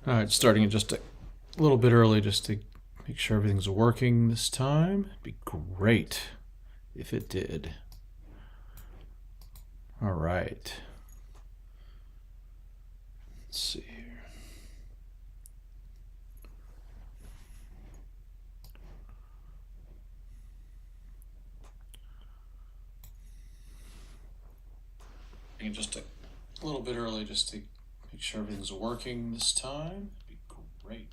All right, starting in just a little bit early just to make sure everything's working this time. It'd be great if it did. All right. Let's see here. Just a little bit early just to make sure everything's working this time. It'd be great.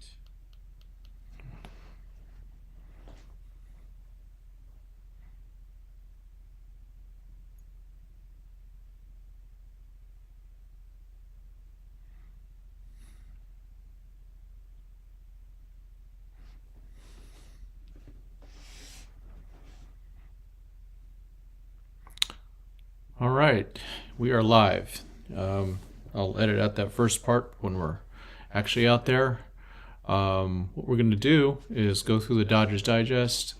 All right, we are live. I'll edit out that first part when we're actually out there. What we're going to do is go through the Dodgers Digest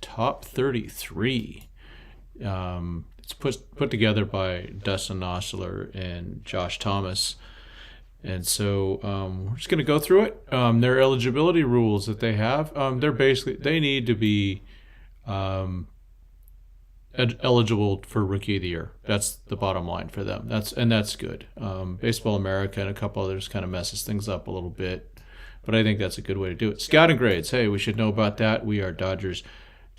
top 33. It's put together by Dustin, Nosler, and Josh Thomas. And so we're just going to go through it. Their eligibility rules that they have, they need to be eligible for Rookie of the Year. That's the bottom line for them. That's good. Baseball America and a couple others kind of messes things up a little bit, but I think that's a good way to do it. Scouting grades. Hey, we should know about that. We are Dodgers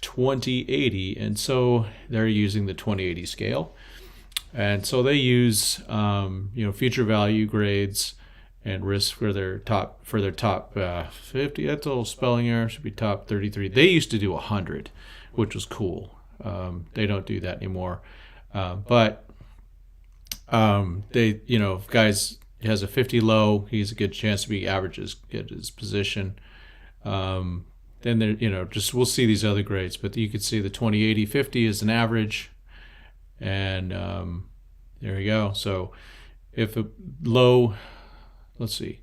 2080, and so they're using the 2080 scale, and so they use future value grades and risk for their top 50. That's a little spelling error. Should be top 33. They used to do 100, which was cool. They don't do that anymore. But if guys has a 50 low, he's a good chance to be averages, get his position. Then we'll see these other grades, but you could see the 20, 80, 50 is an average. And there we go. So if a low, let's see,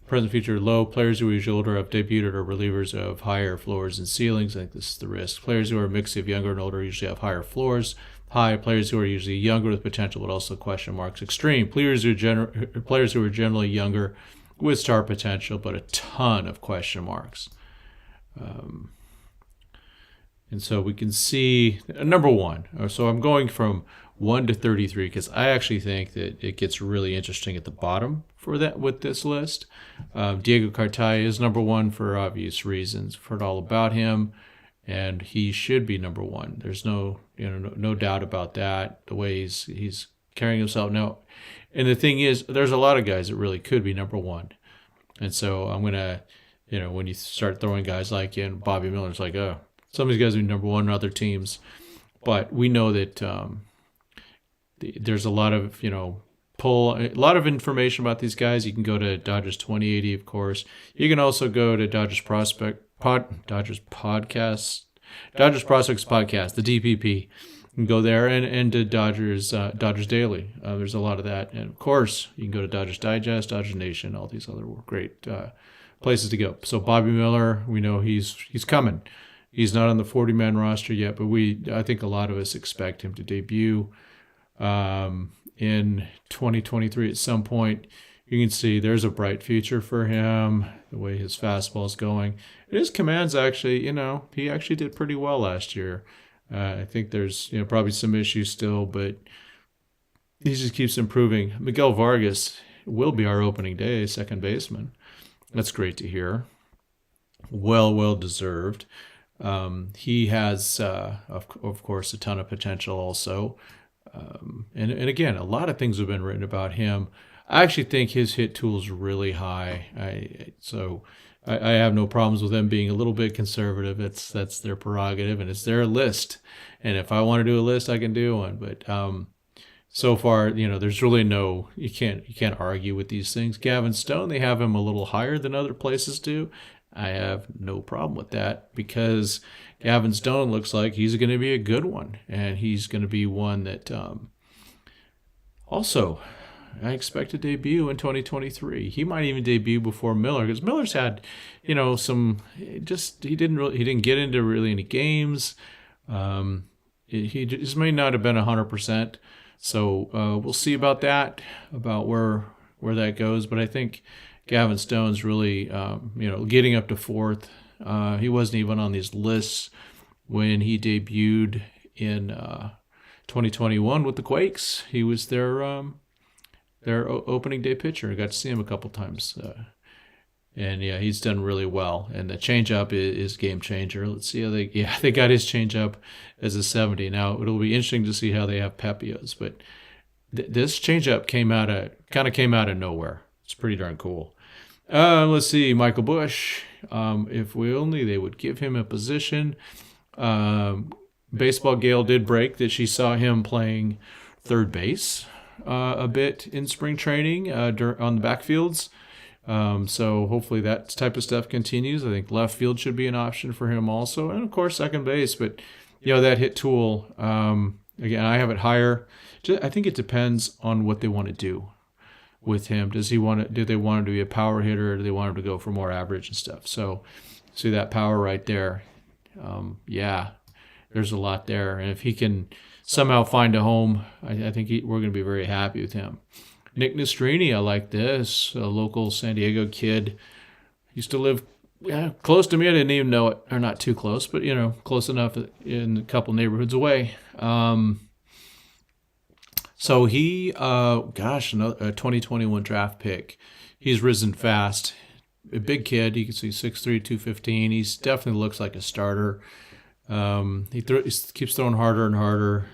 present, future, low, players who are usually older have debuted or relievers of higher floors and ceilings. I think this is the risk. Players who are a mix of younger and older usually have higher floors. High, players who are usually younger with potential but also question marks. Extreme, players who are generally younger with star potential but a ton of question marks. And so we can see number one. So I'm going from 1 to 33 because I actually think that it gets really interesting at the bottom for that with this list. Diego Cartaya is number one for obvious reasons. I've heard all about him, and he should be number one. There's no doubt about that. The way he's carrying himself now, and the thing is, there's a lot of guys that really could be number one. And so I'm gonna, when you start throwing guys like in Bobby Miller's like, oh, some of these guys are number one on other teams, but we know that there's a lot of a lot of information about these guys. You can go to Dodgers 2080, of course. You can also go to Dodgers Prospects Podcast, the DPP. You can go there and to Dodgers Daily. There's a lot of that, and of course you can go to Dodgers Digest, Dodgers Nation, all these other great places to go. So Bobby Miller, we know he's coming. He's not on the 40-man roster yet, but I think a lot of us expect him to debut in 2023 at some point. You can see there's a bright future for him, the way his fastball is going. His commands actually, he actually did pretty well last year. I think there's, probably some issues still, but he just keeps improving. Miguel Vargas will be our opening day second baseman. That's great to hear. Well deserved. He has, of course, a ton of potential also. And again, a lot of things have been written about him. I actually think his hit tool is really high. I have no problems with them being a little bit conservative. That's their prerogative, and it's their list. And if I want to do a list, I can do one. But so far, there's really you can't argue with these things. Gavin Stone, they have him a little higher than other places do. I have no problem with that because Gavin Stone looks like he's going to be a good one, and he's going to be one that also I expect to debut in 2023. He might even debut before Miller because Miller's had, he didn't get into really any games. He just may not have been 100%. So we'll see about that, about where that goes. But I think, Gavin Stone's really, getting up to fourth. He wasn't even on these lists when he debuted in 2021 with the Quakes. He was their opening day pitcher. I got to see him a couple times. And yeah, he's done really well. And the changeup is game changer. Let's see how they got his changeup as a 70. Now it'll be interesting to see how they have Pepiots, but this changeup came out of nowhere. It's pretty darn cool. Let's see, Michael Bush. If they would give him a position. Baseball Gale did break that she saw him playing third base a bit in spring training on the backfields. So hopefully that type of stuff continues. I think left field should be an option for him also, and of course second base. But that hit tool. Again, I have it higher. I think it depends on what they want to do with him. Do they want him to be a power hitter, or do they want him to go for more average and stuff? So see that power right there. There's a lot there, and if he can somehow find a home, I think we're going to be very happy with him. Nick Nastrini, I like this, a local San Diego kid. Used to live close to me. I didn't even know it, or not too close, but close enough in a couple neighborhoods away. So he, a 2021 draft pick. He's risen fast. A big kid. You can see 6'3", 215. He definitely looks like a starter. He keeps throwing harder and harder.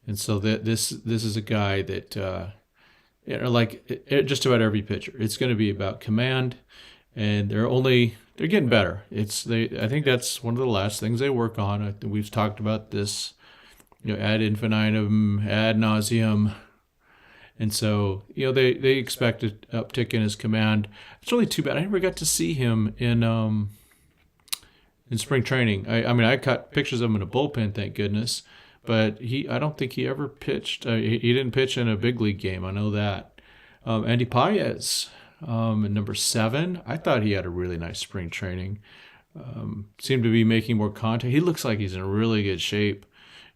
And so this is a guy that, just about every pitcher, it's going to be about command, and they're getting better. I think that's one of the last things they work on. We've talked about this, ad infinitum, ad nauseum. And so, they expect an uptick in his command. It's really too bad. I never got to see him in spring training. I caught pictures of him in a bullpen, thank goodness. But I don't think he ever pitched. He didn't pitch in a big league game. I know that. Andy Paez, at number 7. I thought he had a really nice spring training. Seemed to be making more contact. He looks like he's in really good shape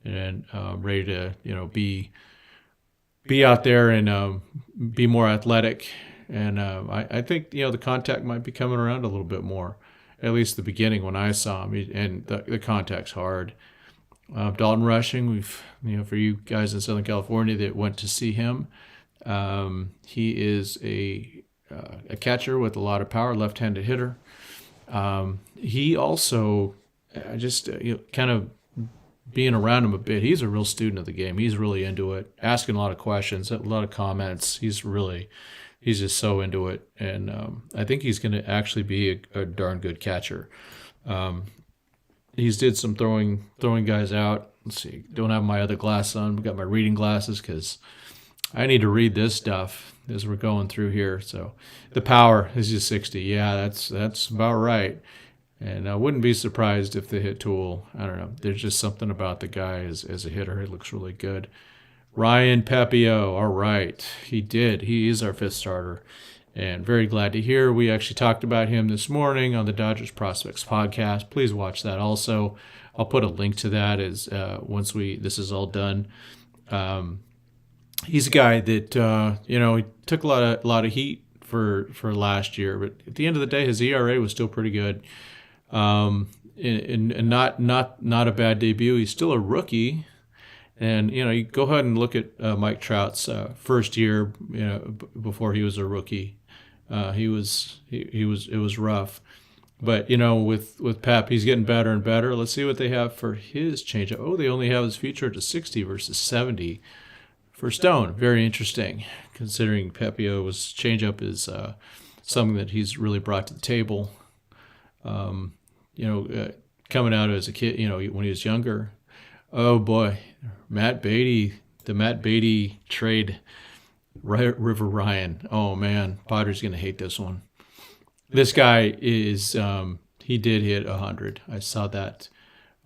and ready to, be out there and be more athletic. And I think the contact might be coming around a little bit more. At least the beginning when I saw him, and the contact's hard. Dalton Rushing, for you guys in Southern California that went to see him, he is a catcher with a lot of power, left-handed hitter. He also, kind of being around him a bit, he's a real student of the game. He's really into it, asking a lot of questions, a lot of comments. He's just so into it, and I think he's going to actually be a darn good catcher. He's did some throwing guys out. Let's see. Don't have my other glasses on. I've got my reading glasses because I need to read this stuff as we're going through here. So the power is just 60. Yeah, that's about right. And I wouldn't be surprised if the hit tool, I don't know. There's just something about the guy as a hitter. He looks really good. Ryan Pepiot. All right. He is our 5th starter. And very glad to hear. We actually talked about him this morning on the Dodgers Prospects podcast. Please watch that also. I'll put a link to that as once this is all done. He's a guy that he took a lot of heat for last year, but at the end of the day, his ERA was still pretty good. And not a bad debut. He's still a rookie. And you go ahead and look at Mike Trout's first year, before he was a rookie. It was rough, but with Pep, he's getting better and better. Let's see what they have for his changeup. Oh, they only have his feature to 60 versus 70 for Stone. Very interesting, considering Pepiot's changeup is something that he's really brought to the table. Coming out as a kid, when he was younger. Oh boy, Matt Beatty, the Matt Beatty trade. River Ryan. Oh man, Potter's gonna hate this one. This guy is he did hit 100. I saw that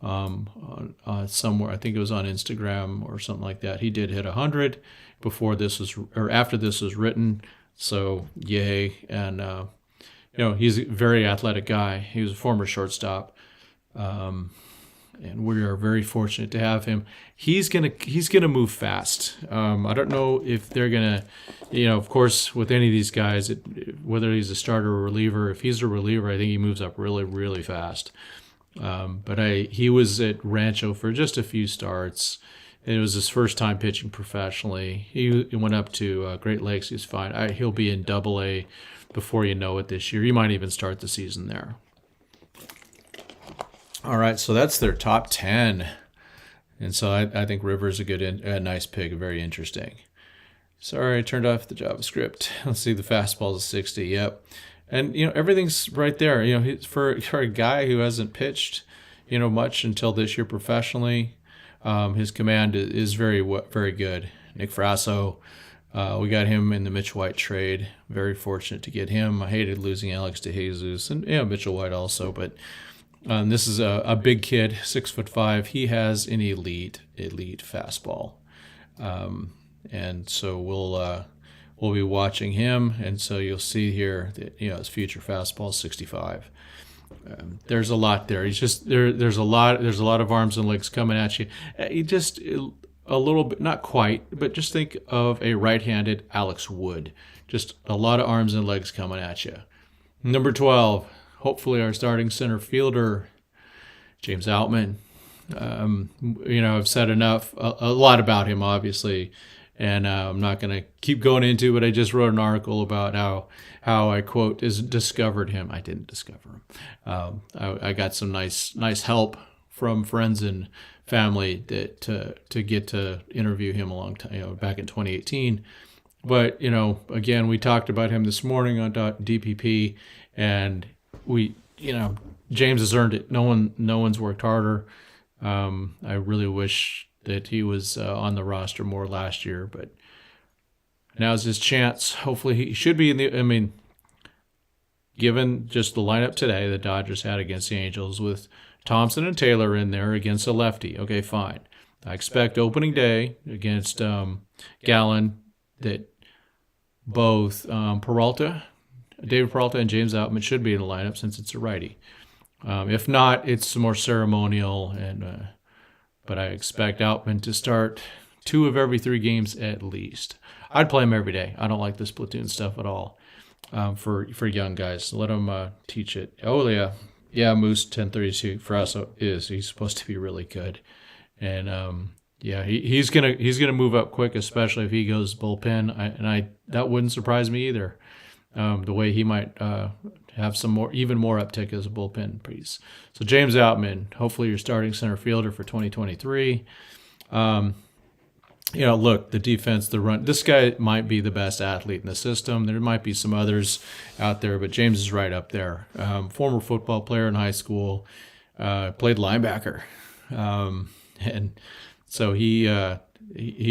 somewhere. I think it was on Instagram or something like that. He did hit 100 after this was written. So yay! And he's a very athletic guy. He was a former shortstop. and we are very fortunate to have him. He's gonna move fast. I don't know if they're gonna, of course, with any of these guys, whether he's a starter or reliever. If he's a reliever, I think he moves up really, really fast. But he was at Rancho for just a few starts. It was his first time pitching professionally. He went up to Great Lakes. He's fine. He'll be in Double-A before you know it this year. He might even start the season there. All right, so that's their top 10. And so I think Rivers a nice pick, very interesting. Sorry, I turned off the JavaScript. Let's see, the fastball's a 60. Yep. And, everything's right there. For a guy who hasn't pitched, much until this year professionally, his command is very, very good. Nick Frasso, we got him in the Mitch White trade. Very fortunate to get him. I hated losing Alex DeJesus and Mitchell White also, but this is a big kid, 6'5". He has an elite fastball, and so we'll be watching him. And so you'll see here that his future fastball is 65. There's a lot there. He's just there's a lot of arms and legs coming at you. He just a little bit, not quite, but just think of a right-handed Alex Wood. Just a lot of arms and legs coming at you. Number 12. Hopefully our starting center fielder, James Outman. I've said enough, a lot about him, obviously, and I'm not going to keep going into it. I just wrote an article about how I, quote, discovered him. I didn't discover him. I got some nice help from friends and family to get to interview him a long time, back in 2018. But, again, we talked about him this morning on DPP, and James has earned it. No one's worked harder. I really wish that he was on the roster more last year, but now's his chance. Hopefully he should be given just the lineup today the Dodgers had against the Angels with Thompson and Taylor in there against a lefty. Okay, fine. I expect opening day against Gallen that both David Peralta and James Outman should be in the lineup since it's a righty. If not, it's more ceremonial, but I expect Outman to start 2 of every 3 games at least. I'd play him every day. I don't like this platoon stuff at all for young guys. Let them teach it. Oh, yeah, Moose 1032 for us he's supposed to be really good, and he's gonna move up quick, especially if he goes bullpen. That wouldn't surprise me either. The way he might have even more uptick as a bullpen piece. So James Outman, hopefully your starting center fielder for 2023. Look, the defense, the run. This guy might be the best athlete in the system. There might be some others out there, but James is right up there. Former football player in high school, played linebacker, and so he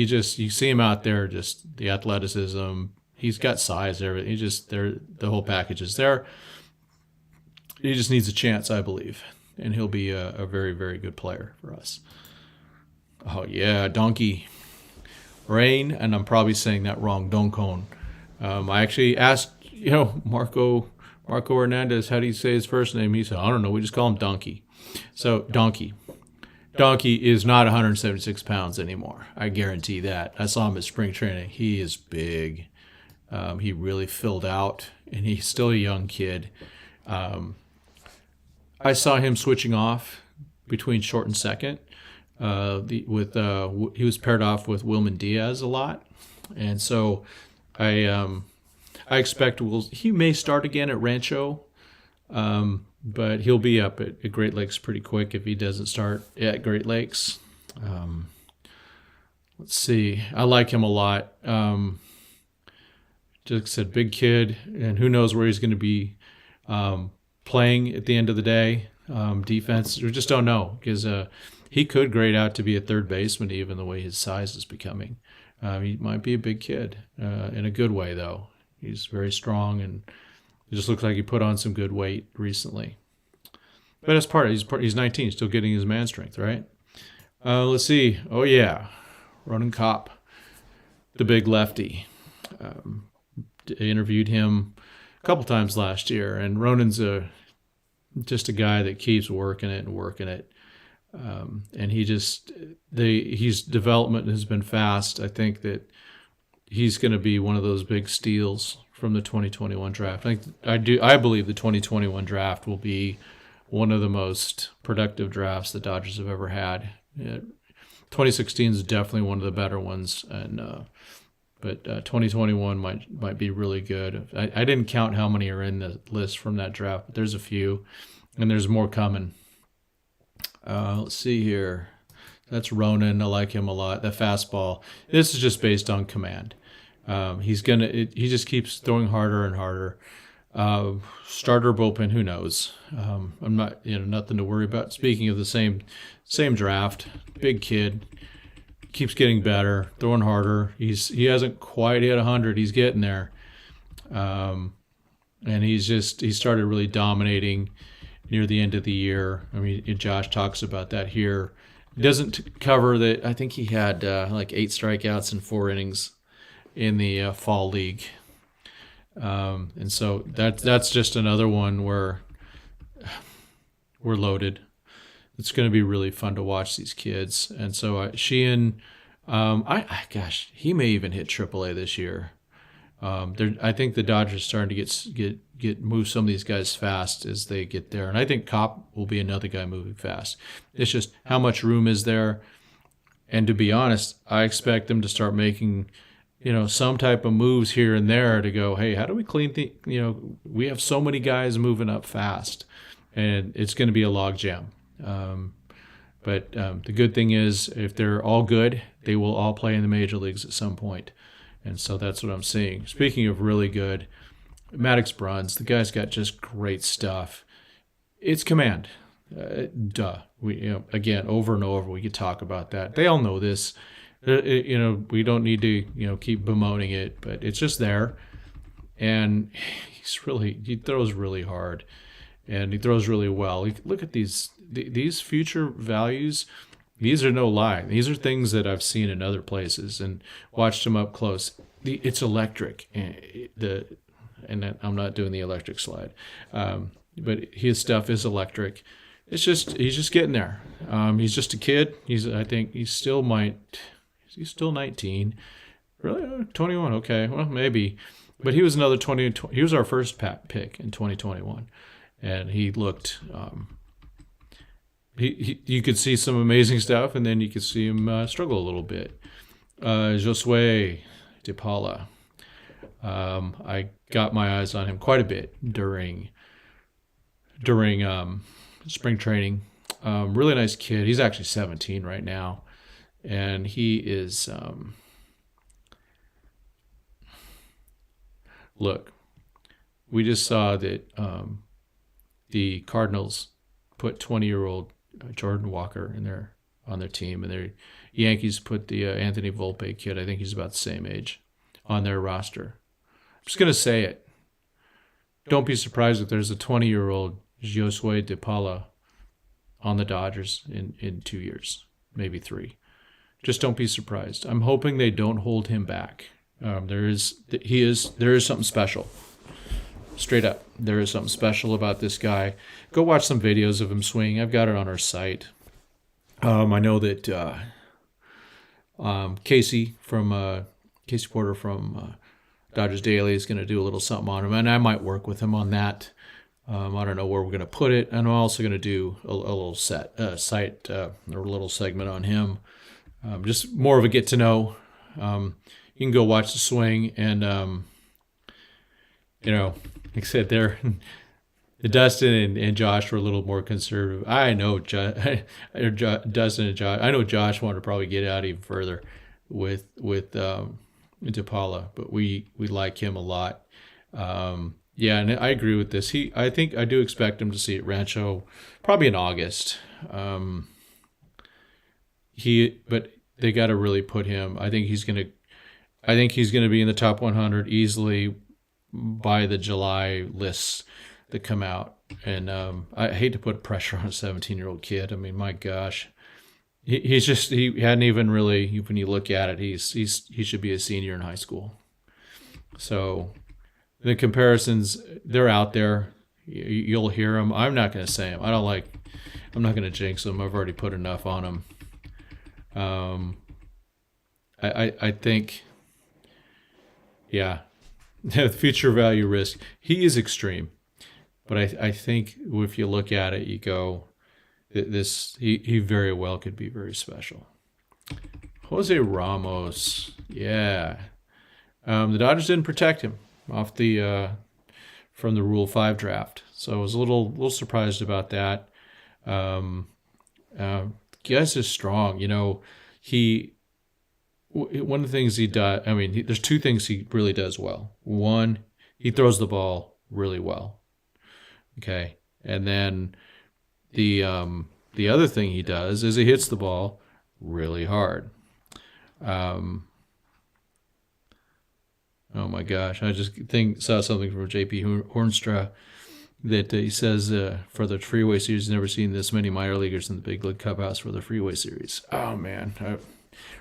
just, you see him out there, just the athleticism. He's got size, everything. The whole package is there. He just needs a chance, I believe, and he'll be a very, very good player for us. Oh yeah, Donkey Rain, and I'm probably saying that wrong. Doncon. I actually asked, Marco Hernandez, how do you say his first name? He said, I don't know. We just call him Donkey. So Donkey. Donkey is not 176 pounds anymore. I guarantee that. I saw him at spring training. He is big. He really filled out, and he's still a young kid. I saw him switching off between short and second. He was paired off with Wilman Diaz a lot, and so I expect he may start again at Rancho, but he'll be up at Great Lakes pretty quick if he doesn't start at Great Lakes. Let's see. I like him a lot. Just said, big kid, and who knows where he's going to be playing at the end of the day. Defense, we just don't know, because he could grade out to be a third baseman, even the way his size is becoming. He might be a big kid in a good way, though. He's very strong, and it just looks like he put on some good weight recently. But that's he's 19, still getting his man strength, right? Let's see. Oh, yeah. Ronan Kopp, the big lefty. Interviewed him a couple times last year, and Ronan's just a guy that keeps working it. And his development has been fast. I think that he's going to be one of those big steals from the 2021 draft. I believe the 2021 draft will be one of the most productive drafts the Dodgers have ever had. 2016 is definitely one of the better ones, but 2021 might be really good. I didn't count how many are in the list from that draft, but there's a few, and there's more coming. Let's see here. That's Ronan. I like him a lot. The fastball. This is just based on command. He just keeps throwing harder and harder. Starter bullpen, who knows? I'm not, nothing to worry about. Speaking of the same draft, big kid, keeps getting better, throwing harder. He hasn't quite hit 100. He's getting there, and he started really dominating near the end of the year. I mean, Josh talks about that here. He doesn't cover that. I think he had like 8 strikeouts in 4 innings in the fall league. And so that's just another one where we're loaded. It's going to be really fun to watch these kids. And so Sheehan, he may even hit AAA this year. I think the Dodgers are starting to move some of these guys fast as they get there. And I think Kopp will be another guy moving fast. It's just how much room is there. And to be honest, I expect them to start making some type of moves here and there to go, hey, how do we clean we have so many guys moving up fast, and it's going to be a logjam. But the good thing is, if they're all good, they will all play in the major leagues at some point. And so that's what I'm seeing. Speaking of really good, Maddox Bruns, the guy's got just great stuff. It's command. We, again, over and over, we could talk about that. They all know this. We don't need to, keep bemoaning it, but it's just there. And he throws really hard, and he throws really well. Look at these future values. These are no lie. These are things that I've seen in other places and watched him up close. It's electric. And I'm not doing the electric slide, but his stuff is electric. He's just getting there. He's just a kid. He's still 19. Really? 21? Okay. Well, maybe. But he was another 20. He was our first pick in 2021. And he looked, you could see some amazing stuff, and then you could see him struggle a little bit. Josue De Paula. I got my eyes on him quite a bit during spring training. Really nice kid. He's actually 17 right now. And he is, look, we just saw that the Cardinals put 20-year-old Jordan Walker on their team, and the Yankees put the Anthony Volpe kid, I think he's about the same age, on their roster. I'm just going to say it. Don't be surprised if there's a 20-year-old Josue De Paula on the Dodgers in 2 years, maybe 3. Just don't be surprised. I'm hoping they don't hold him back. There is something special. Straight up, there is something special about this guy. Go watch some videos of him swinging. I've got it on our site. I know that Casey Porter from Dodgers Daily is going to do a little something on him, and I might work with him on that. I don't know where we're going to put it, and I'm also going to do a little site or a little segment on him. Just more of a get to know. You can go watch the swing, and like I said, Dustin and Josh were a little more conservative. I know Dustin and Josh. I know Josh wanted to probably get out even further with De Paula, but we like him a lot. Yeah, and I agree with this. I do expect him to see at Rancho probably in August. But they got to really put him. I think he's gonna be in the top 100 easily by the July lists that come out. And I hate to put pressure on a 17-year-old kid. I mean, my gosh, he hadn't even really. When you look at it, he should be a senior in high school. So the comparisons, they're out there. You'll hear him. I'm not going to say him. I'm not going to jinx him. I've already put enough on him. I think, yeah, the future value risk, he is extreme. But I think if you look at it, you go, he very well could be very special. Jose Ramos, yeah. The Dodgers didn't protect him off the from the Rule 5 draft, so I was a little surprised about that. Guys is strong, one of the things he does. I mean, there's two things he really does well. One, he throws the ball really well. Okay, and then the other thing he does is he hits the ball really hard. Oh my gosh! I just saw something from J.P. Hornstra that he says for the Freeway Series, he's never seen this many minor leaguers in the Big League Clubhouse for the Freeway Series. Oh man, I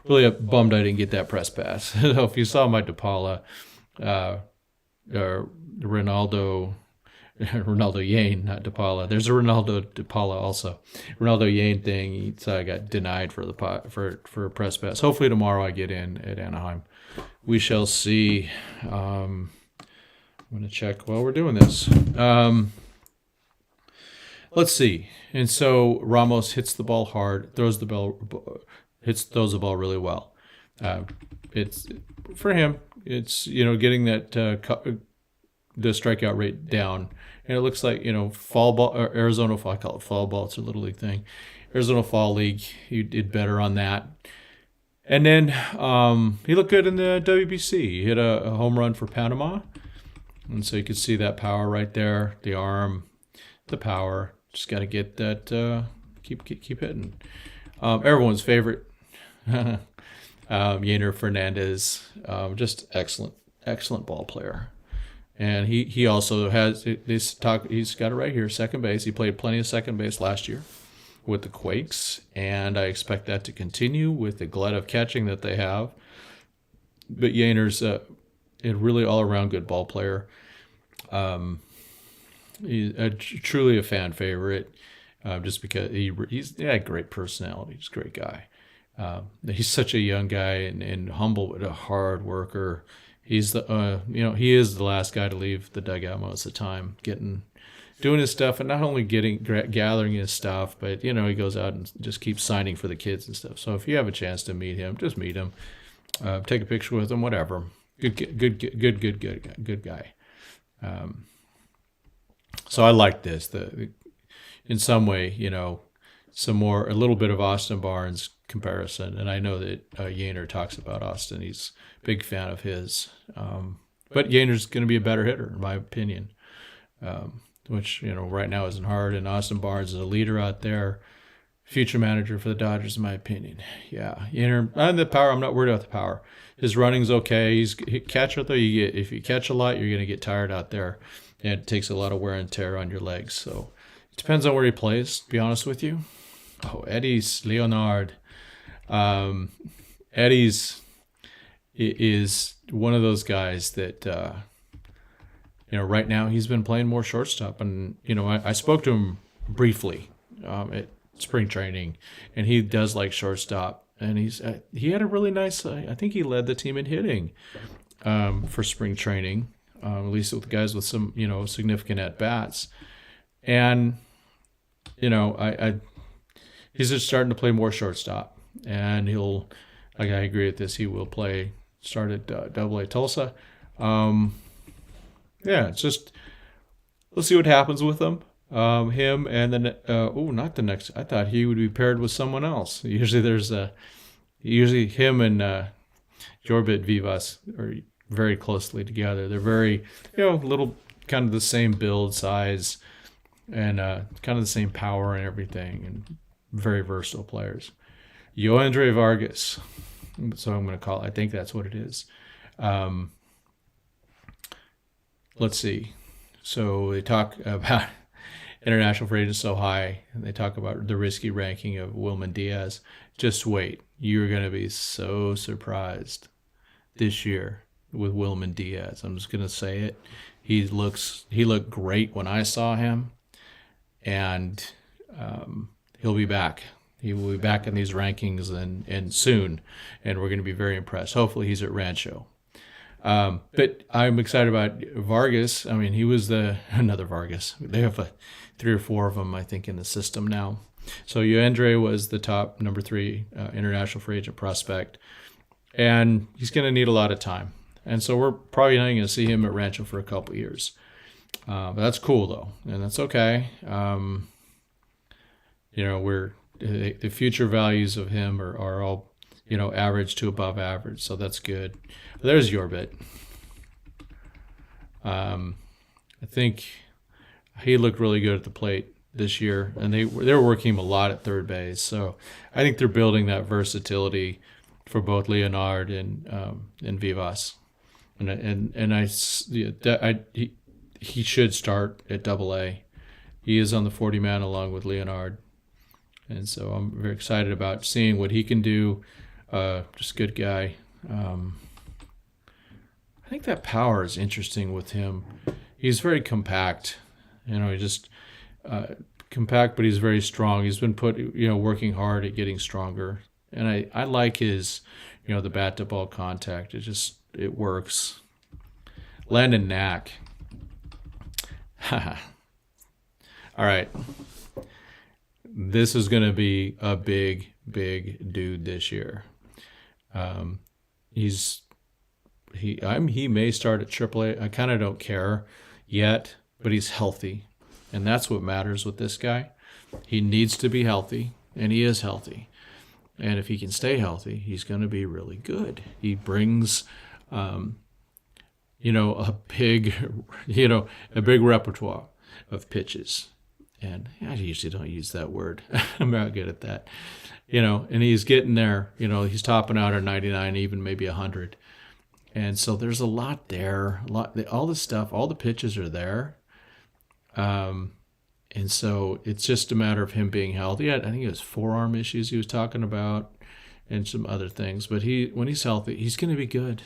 really bummed I didn't get that press pass. If you saw my DePaula, Ronaldo Yane, not DePaula. There's a Ronaldo DePaula also. Ronaldo Yane thing. I got denied for a press pass. Hopefully tomorrow I get in at Anaheim. We shall see. I'm going to check while we're doing this. Let's see. And so Ramos hits the ball hard, throws the ball really well. It's for him. It's getting that the strikeout rate down, and it looks like fall ball or Arizona fall. I call it fall ball. It's a little league thing. Arizona Fall League. He did better on that. And then he looked good in the WBC. He hit a home run for Panama. And so you could see that power right there, the arm, the power. Just got to get that, keep hitting. Everyone's favorite, Yainer Fernandez, just excellent ball player. And he also has this talk. He's got it right here, second base. He played plenty of second base last year with the Quakes, and I expect that to continue with the glut of catching that they have. But Yainer's a really all-around good ball player. He's truly a fan favorite, just because he's great personality. He's a great guy. He's such a young guy and humble, but a hard worker. He's he is the last guy to leave the dugout most of the time, doing his stuff, and not only gathering his stuff, but he goes out and just keeps signing for the kids and stuff. So if you have a chance to meet him, just meet him, take a picture with him, whatever. Good guy. So I like this. In some way, a little bit of Austin Barnes comparison, and I know that Yainer talks about Austin. He's a big fan of his, but Yainer's going to be a better hitter, in my opinion. Which right now isn't hard, and Austin Barnes is a leader out there, future manager for the Dodgers, in my opinion. Yeah, and the power. I'm not worried about the power. His running's okay. He's catcher though. If you catch a lot, you're gonna get tired out there, and it takes a lot of wear and tear on your legs. So it depends on where he plays. To be honest with you. Oh, Eddie's Leonard. Eddie's is one of those guys that. Right now he's been playing more shortstop, and I spoke to him briefly at spring training, and he does like shortstop, and he had a really nice. I think he led the team in hitting for spring training, at least with the guys with some significant at bats, and he's just starting to play more shortstop, and I agree with this. He will start at Double-A Tulsa. Yeah, it's just let's see what happens with him. Him and then not the next. I thought he would be paired with someone else. Usually him and Jorbit Vivas are very closely together. They're very little kind of the same build size and kind of the same power and everything, and very versatile players. Yoandre Vargas. So I'm going to call it. I think that's what it is. Let's see. So they talk about international free agents so high, and they talk about the risky ranking of Wilman Diaz. Just wait. You're going to be so surprised this year with Wilman Diaz. I'm just going to say it. He looked great when I saw him, and he'll be back. He will be back in these rankings and soon, and we're going to be very impressed. Hopefully, he's at Rancho. But I'm excited about Vargas. I mean, he was another Vargas. They have 3 or 4 of them, I think, in the system now. So Yandre was the top number 3 international free agent prospect, and he's going to need a lot of time. And so we're probably not going to see him at Rancho for a couple of years. But that's cool, though, and that's okay. The future values of him are all, average to above average, so that's good. There's your bit. I think he looked really good at the plate this year, and they were working him a lot at third base. So I think they're building that versatility for both Leonard and Vivas, he should start at Double-A. He is on the 40-man along with Leonard, and so I'm very excited about seeing what he can do. Just a good guy. I think that power is interesting with him. He's very compact. He just compact, but he's very strong. He's been working hard at getting stronger. And I like his, the bat to ball contact. It works. Landon Knack. All right. This is going to be a big, big dude this year. He may start at AAA. I kind of don't care yet, but he's healthy, and that's what matters with this guy. He needs to be healthy, and he is healthy. And if he can stay healthy, he's going to be really good. He brings, a big repertoire of pitches. And I usually don't use that word. I'm not good at that. And he's getting there. He's topping out at 99, even maybe 100. And so there's a lot there. All the stuff, all the pitches are there. And so it's just a matter of him being healthy. I think it was forearm issues he was talking about and some other things. But when he's healthy, he's going to be good.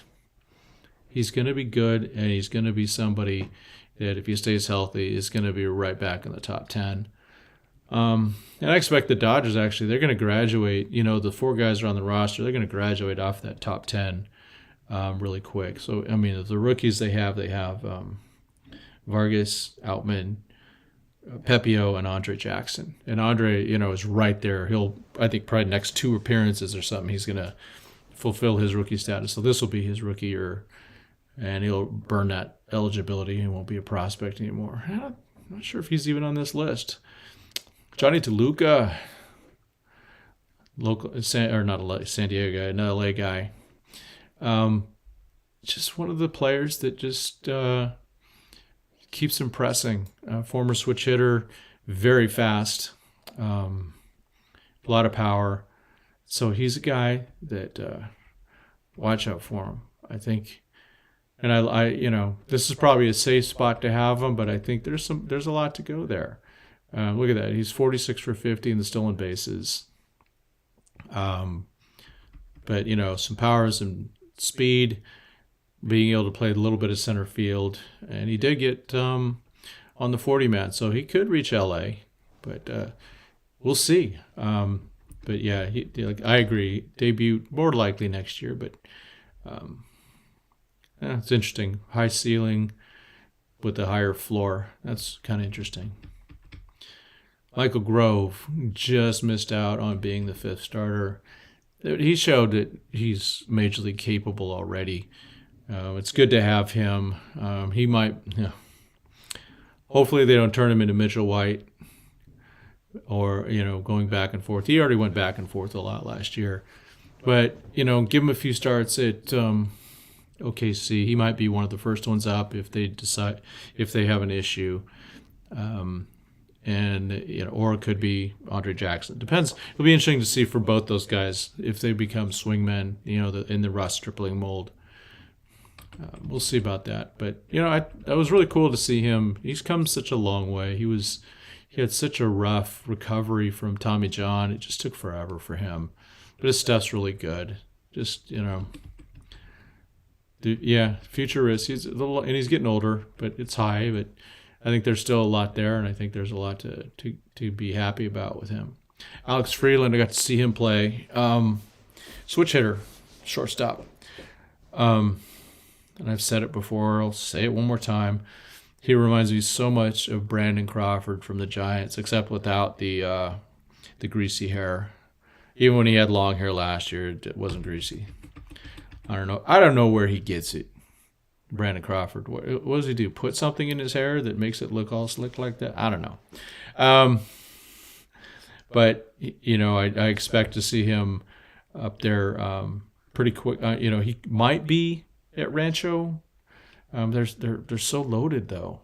He's going to be good, and he's going to be somebody that, if he stays healthy, is going to be right back in the top 10. And I expect the Dodgers, actually, they're going to graduate. The 4 guys are on the roster. They're going to graduate off that top 10 really quick. So, I mean, the rookies they have Vargas, Outman, Pepiot, and Andre Jackson. And Andre, is right there. I think probably next 2 appearances or something, he's going to fulfill his rookie status. So this will be his rookie year, and he'll burn that eligibility and won't be a prospect anymore. I'm not sure if he's even on this list. Johnny Toluca, San Diego guy, an LA guy. Just one of the players that just keeps impressing. Former switch hitter, very fast, a lot of power. So he's a guy that watch out for him, I think. And I this is probably a safe spot to have him, but I think there's a lot to go there. Look at that. He's 46 for 50 in the stolen bases. But, some power, some speed, being able to play a little bit of center field. And he did get on the 40-man, so he could reach L.A., but we'll see. But, yeah, I agree. Debut more likely next year, but it's interesting. High ceiling with a higher floor. That's kind of interesting. Michael Grove just missed out on being the 5th starter. He showed that he's major league capable already. It's good to have him. He might, hopefully they don't turn him into Mitchell White or, going back and forth. He already went back and forth a lot last year. But, give him a few starts at OKC. He might be one of the first ones up if they have an issue. Or it could be Andre Jackson. Depends. It'll be interesting to see for both those guys if they become swingmen, in the Russ Stripling mold. We'll see about that. But, that was really cool to see him. He's come such a long way. He had such a rough recovery from Tommy John. It just took forever for him. But his stuff's really good. Just, Yeah, future risk. He's a little, and he's getting older, but it's high. But I think there's still a lot there, and I think there's a lot to be happy about with him. Alex Freeland, I got to see him play. Switch hitter, shortstop. And I've said it before. I'll say it one more time. He reminds me so much of Brandon Crawford from the Giants, except without the greasy hair. Even when he had long hair last year, it wasn't greasy. I don't know where he gets it. Brandon Crawford. What does he do? Put something in his hair that makes it look all slick like that? I don't know. But I expect to see him up there pretty quick. He might be at Rancho. They're so loaded though.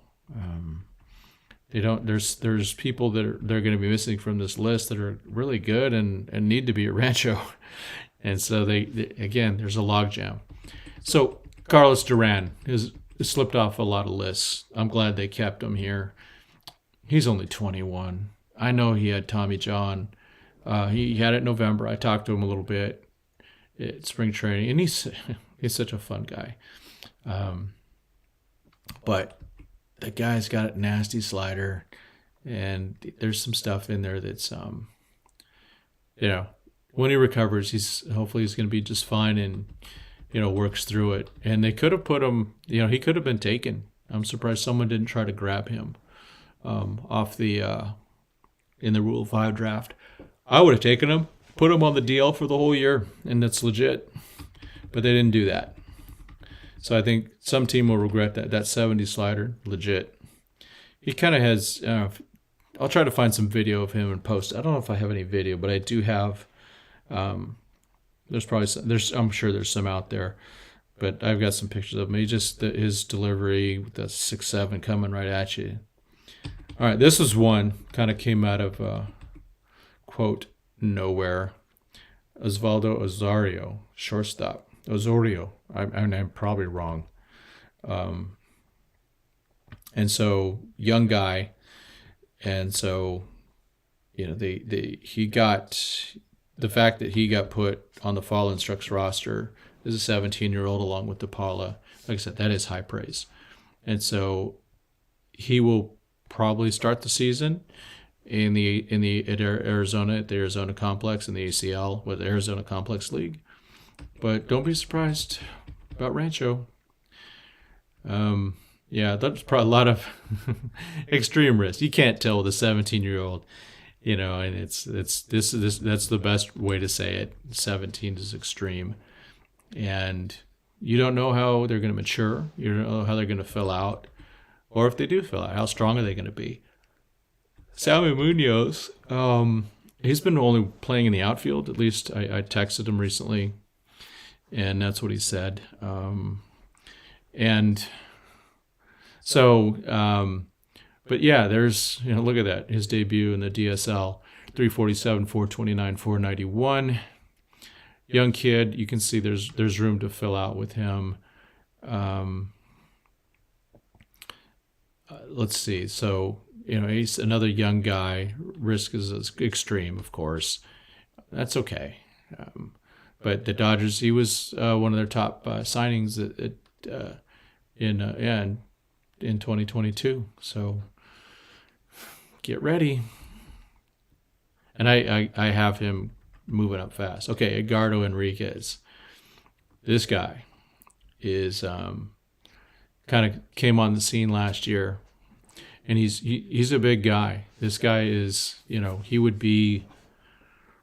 They don't. There's people they're going to be missing from this list that are really good and need to be at Rancho, and so they again there's a logjam. So Carlos Duran has slipped off a lot of lists. I'm glad they kept him here. He's only 21. I know he had Tommy John. He had it in November. I talked to him a little bit at spring training, and he's such a fun guy. But the guy's got a nasty slider, and there's some stuff in there that's, when he recovers, hopefully he's going to be just fine and, works through it. And they could have put him, he could have been taken. I'm surprised someone didn't try to grab him off in the Rule 5 draft. I would have taken him, put him on the DL for the whole year, and that's legit. But they didn't do that. So I think some team will regret that 70 slider, legit. He kind of has, I'll try to find some video of him and post. I don't know if I have any video, but I do have, there's probably some, I'm sure there's some out there, but I've got some pictures of him. His delivery with the 6'7" coming right at you. All right, this is one kind of came out of, quote, nowhere. Osvaldo Osorio, shortstop. Osorio. I'm probably wrong. And so young guy, and so he got the fact that he got put on the Fall Instructs roster as a 17-year-old along with DePaula. Like I said, that is high praise, and so he will probably start the season at Arizona at the Arizona Complex in the ACL with the Arizona Complex League. But don't be surprised about Rancho. That's probably a lot of extreme risk. You can't tell with a 17-year-old, and it's that's the best way to say it. 17 is extreme, and you don't know how they're going to mature. You don't know how they're going to fill out, or if they do fill out, how strong are they going to be? Sammy Munoz, he's been only playing in the outfield. At least I texted him recently. And that's what he said. And so, but yeah, there's, look at that. His debut in the DSL, 347, 429, 491. Young kid, you can see there's room to fill out with him. Let's see. So, he's another young guy. Risk is extreme, of course. That's okay. But the Dodgers, he was one of their top signings in 2022. So get ready. And I have him moving up fast. Okay, Edgardo Enriquez. This guy is kind of came on the scene last year, and he's a big guy. This guy is, he would be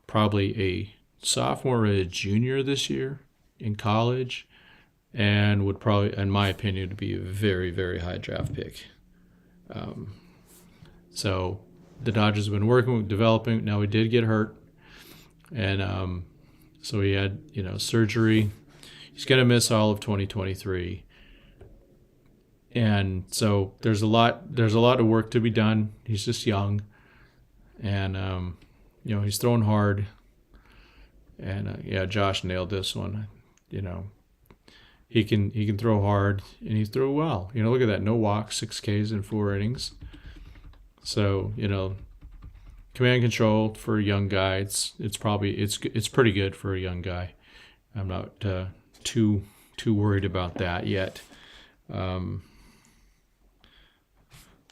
probably a sophomore or a junior this year in college, and would probably, in my opinion, be a very, very high draft pick. So the Dodgers have been working with developing. Now, he did get hurt, and so he had surgery. He's going to miss all of 2023, and so there's a lot of work to be done. He's just young, and he's throwing hard. And Josh nailed this one. He can throw hard, and he threw well. Look at that, no walks, 6 Ks in 4 innings. So command control for a young guy. It's pretty good for a young guy. I'm not too too worried about that yet. Let's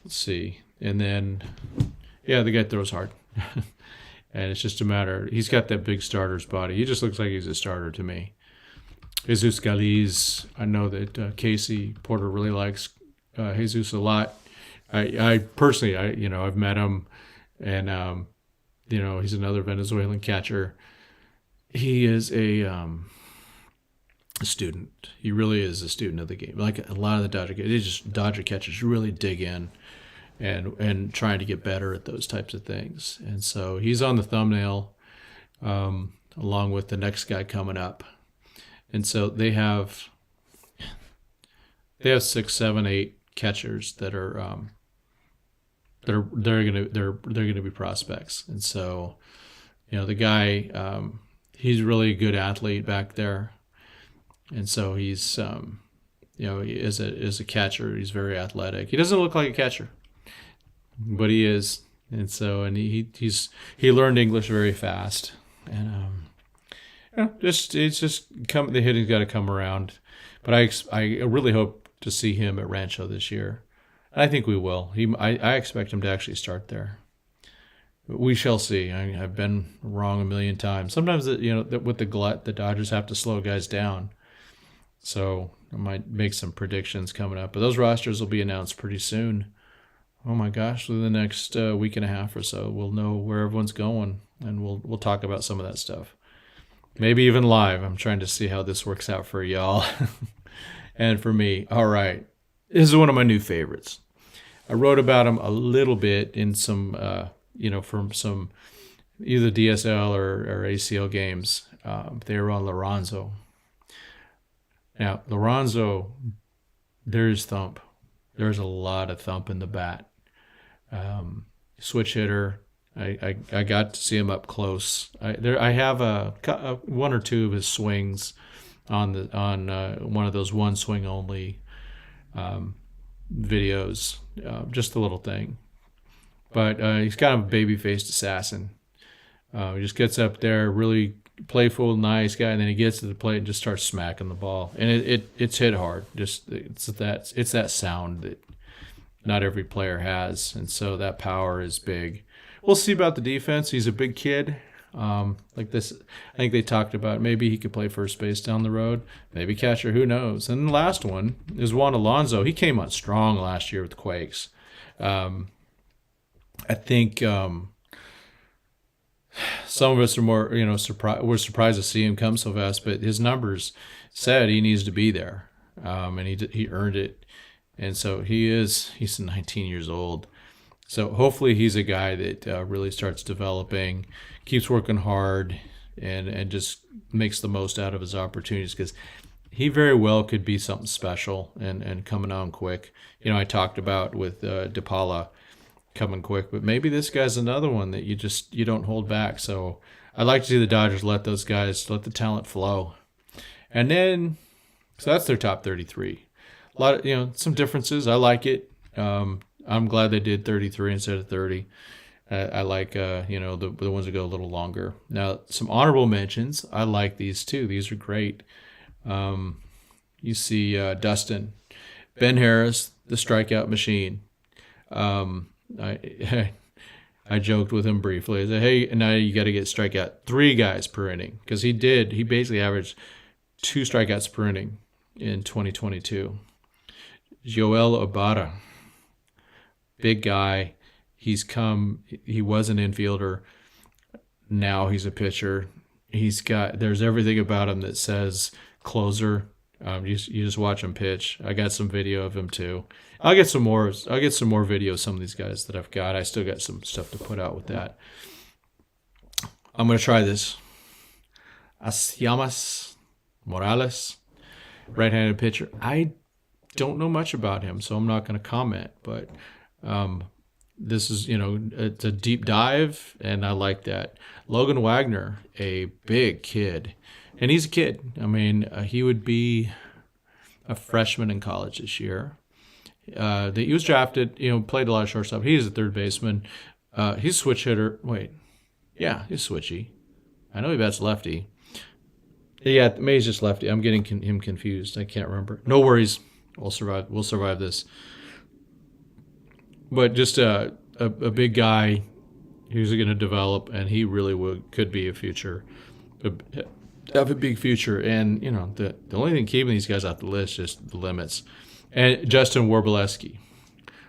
see. And then, yeah, the guy throws hard. And it's just a matter. He's got that big starter's body. He just looks like he's a starter to me. Jesus Galiz, I know that Casey Porter really likes Jesus a lot. I personally, I've met him, and he's another Venezuelan catcher. He is a student. He really is a student of the game. Like a lot of the Dodger catchers really dig in and trying to get better at those types of things. And so he's on the thumbnail along with the next guy coming up. And so they have 6, 7, 8 catchers that are they're gonna be prospects. And so the guy he's really a good athlete back there. And so he's as a catcher, he's very athletic. He doesn't look like a catcher, but he is. And so he learned English very fast. And the hitting's got to come around. But I really hope to see him at Rancho this year. And I think we will. I expect him to actually start there. But we shall see. I've been wrong a million times. Sometimes with the glut, the Dodgers have to slow guys down. So I might make some predictions coming up. But those rosters will be announced pretty soon. Oh my gosh, within the next week and a half or so, we'll know where everyone's going, and we'll talk about some of that stuff. Maybe even live. I'm trying to see how this works out for y'all and for me. All right. This is one of my new favorites. I wrote about him a little bit in some, from some either DSL or ACL games. They were on Lorenzo. Now, Lorenzo, there's thump. There's a lot of thump in the bat. Switch hitter. I got to see him up close. I have one or two of his swings on one of those one swing only videos. Just a little thing, but he's kind of a baby-faced assassin. He just gets up there, really playful, nice guy, and then he gets to the plate and just starts smacking the ball, and it's hit hard. It's that sound that not every player has, and so that power is big. We'll see about the defense. He's a big kid. Like this, I think they talked about maybe he could play first base down the road, maybe catcher, who knows. And the last one is Juan Alonso. He came on strong last year with the Quakes. I think some of us are more, we're surprised to see him come so fast, but his numbers said he needs to be there, and he earned it. And so he's 19 years old. So hopefully he's a guy that really starts developing, keeps working hard, and just makes the most out of his opportunities, because he very well could be something special and coming on quick. I talked about with DePaula coming quick, but maybe this guy's another one that you don't hold back. So I'd like to see the Dodgers let the talent flow. And then, so that's their top 33. A lot of, some differences. I like it. I'm glad they did 33 instead of 30. I like, the ones that go a little longer. Now, some honorable mentions. I like these too. These are great. You see Dustin. Ben Harris, the strikeout machine. I joked with him briefly. I said, hey, now you got to get strikeout 3 guys per inning. Because he basically averaged 2 strikeouts per inning in 2022. Joel Obata. Big guy. He was an infielder. Now he's a pitcher. There's everything about him that says closer. You just watch him pitch. I got some video of him too. I'll get some more video of some of these guys that I've got. I still got some stuff to put out with that. I'm going to try this. Asiamas Morales, right-handed pitcher. I don't know much about him, so I'm not going to comment, but this is, it's a deep dive, and I like that. Logan Wagner, a big kid, and he's a kid. I mean, he would be a freshman in college this year. He was drafted, played a lot of shortstop. He's a third baseman. He's a switch hitter. Wait, yeah, he's switchy. I know he bats lefty. Yeah, May's just lefty. I'm getting him confused. I can't remember. No worries. We'll survive. We'll survive this. But just a big guy who's going to develop, and he really could be a future, have a big future. And the only thing keeping these guys off the list is the limits. And Justin Warbleski,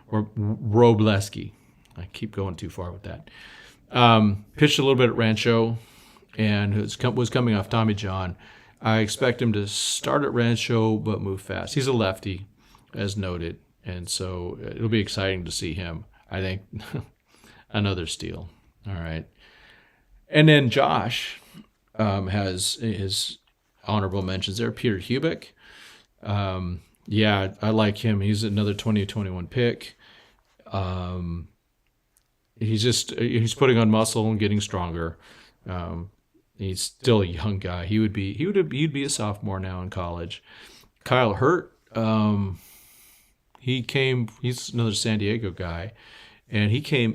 or Robleski, I keep going too far with that. Pitched a little bit at Rancho, and was coming off Tommy John. I expect him to start at Rancho but move fast. He's a lefty, as noted, and so it'll be exciting to see him. I think another steal. All right. And then Josh has his honorable mentions there. Peter Hubick. Yeah, I like him. He's another 2021 pick. He's putting on muscle and getting stronger. He's still a young guy. He'd be a sophomore now in college. Kyle Hurt, he's another San Diego guy, and he came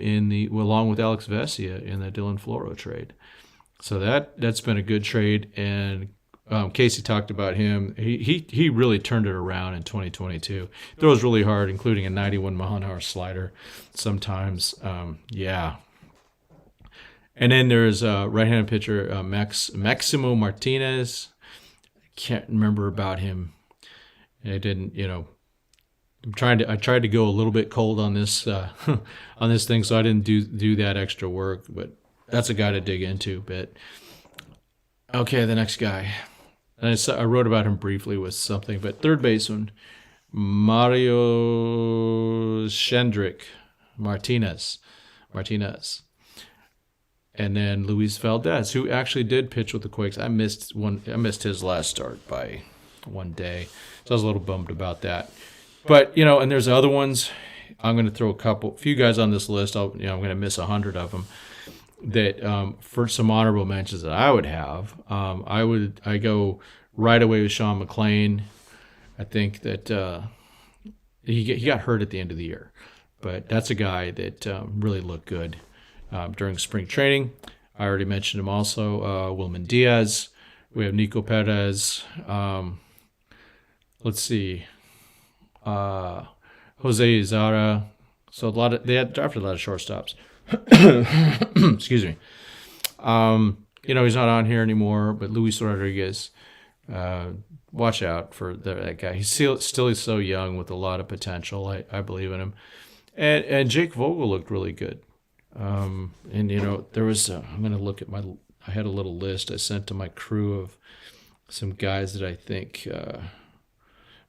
along with Alex Vesia in the Dylan Floro trade. So that's been a good trade, and Casey talked about him. He really turned it around in 2022. Throws really hard, including a 91 mile-an-hour slider sometimes. Yeah. And then there's a right-handed pitcher, Maximo Martinez. I can't remember about him. I didn't, I tried to go a little bit cold on this on this thing, so I didn't do that extra work. But that's a guy to dig into. But okay, the next guy. And I wrote about him briefly with something, but third baseman, Mario Shendrick Martinez. And then Luis Valdez, who actually did pitch with the Quakes. I missed his last start by one day, so I was a little bummed about that. But and there's other ones. I'm going to throw a few guys on this list. I'm going to miss 100 of them. That for some honorable mentions that I would have, I go right away with Sean McClain. I think that he got hurt at the end of the year, but that's a guy that really looked good during spring training. I already mentioned him also. Wilman Diaz. We have Nico Perez. Let's see. Jose Zara. So they had drafted a lot of shortstops. Excuse me. He's not on here anymore, but Luis Rodriguez. Watch out for that guy. He's still so young with a lot of potential. I believe in him. And Jake Vogel looked really good. There was I'm going to look at I had a little list I sent to my crew of some guys that I think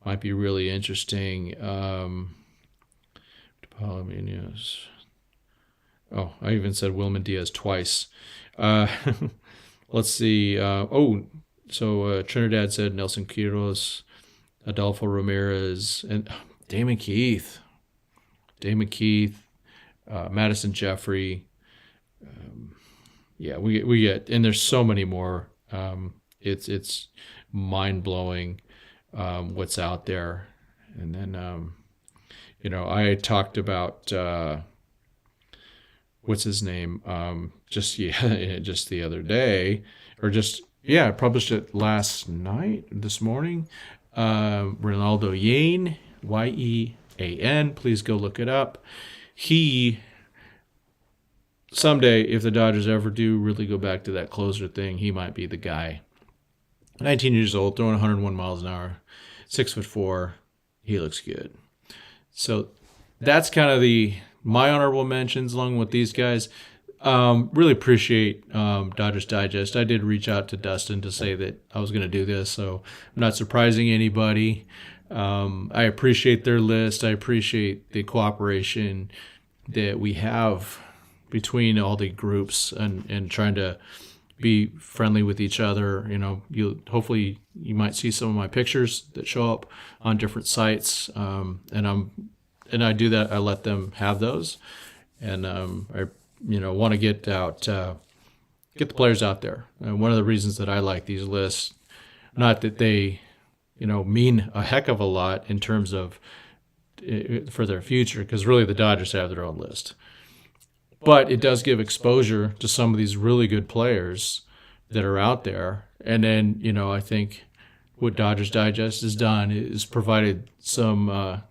might be really interesting. Oh, I even said Wilman Diaz twice. Let's see. So Trinidad said Nelson Quiros, Adolfo Ramirez, and Damon Keith, Madison Jeffrey. We get, and there's so many more. It's mind blowing what's out there. And then I talked about what's his name just the other day, or I published it this morning. Ronaldo Yean, Yean. Please go look it up. He, someday, if the Dodgers ever do really go back to that closer thing, he might be the guy. 19 years old, throwing 101 miles an hour, 6'4". He looks good. So that's kind of my honorable mentions along with these guys. Really appreciate Dodgers Digest. I did reach out to Dustin to say that I was going to do this, so I'm not surprising anybody. I appreciate their list. I appreciate the cooperation that we have between all the groups and trying to be friendly with each other. Hopefully you might see some of my pictures that show up on different sites, and I do that. I let them have those, and I want to get the players out there. And one of the reasons that I like these lists, not that they mean a heck of a lot in terms of for their future, because really the Dodgers have their own list. But it does give exposure to some of these really good players that are out there. And then, I think what Dodgers Digest has done is provided some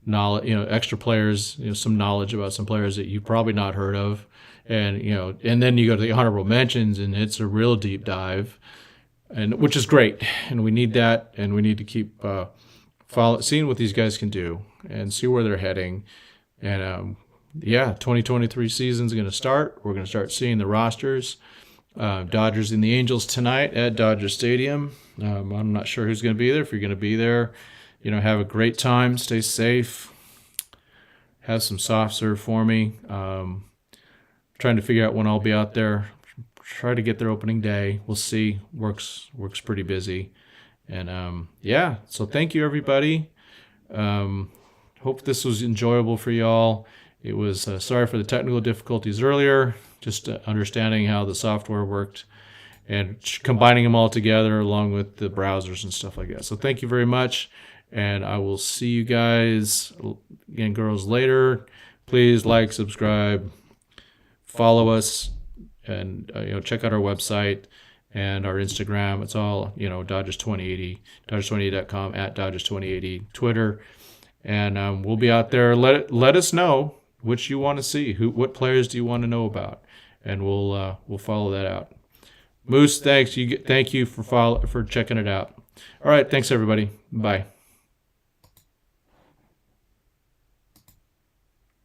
knowledge, extra players, some knowledge about some players that you've probably not heard of. And, and then you go to the honorable mentions and it's a real deep dive, and which is great. And we need that. And we need to keep seeing what these guys can do and see where they're heading. And 2023 season's going to start. We're going to start seeing the rosters. Dodgers and the Angels tonight at Dodger Stadium. I'm not sure who's going to be there. If you're going to be there, have a great time. Stay safe. Have some soft serve for me. Trying to figure out when I'll be out there. Try to get there opening day. We'll see. Works pretty busy. And so thank you, everybody. Hope this was enjoyable for y'all. It was sorry for the technical difficulties earlier, just understanding how the software worked and combining them all together along with the browsers and stuff like that. So thank you very much, and I will see you guys and girls later. Please like, subscribe, follow us, and check out our website and our Instagram. It's all Dodgers 2080, Dodgers2080.com, at Dodgers 2080, Twitter, and we'll be out there. Let us know which you want to see. What players do you want to know about? And we'll follow that out. Moose, thanks. Thank you for checking it out. All right, thanks everybody. Bye.